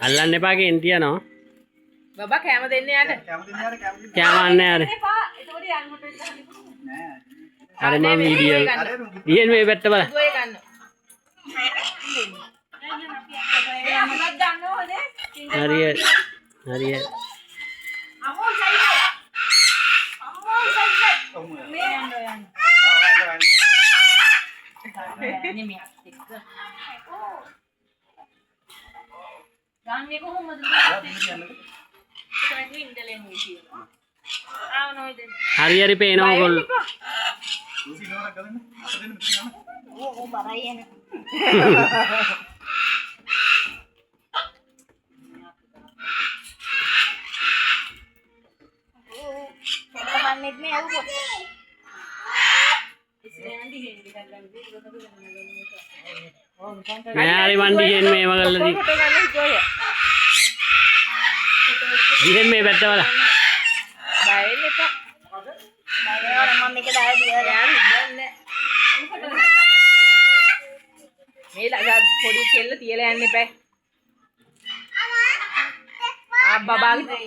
අල්ලන්න එපා කේන්ති යනවා. බබා කැම දෙන්න යාට. කෑම අන්න යාර. අර මම වීඩියෝ දියෙන් මේ පැත්ත බලන්න. දුවේ ගන්න. හරිය. හරිය. අමෝල් සයිඩ්. අමෝල් සයිඩ්. මේ යන්න යන්න. නෙමෙයි එක්ක. ගන්නේ කොහොමද? ඒක ඉඳලෙන් විදියට. ආව නෝයිද? හරි හරි පේනවා ඔයගොල්ලෝ. ඕ බරයි එන. මන්නෙත් නේ අවුව. නෑ වන්ඩි ගෙන් මේව කරලා දී. දිහෙන් මේ පැත්ත බලන්න. බය වෙන්න එපා. බය වෙනවා මම මේක දාලා දියර. යාර ඉඳන්නේ. මේ ළඟ පොඩි කෙල්ල තියලා යන්න එපා. ආ බබාගේ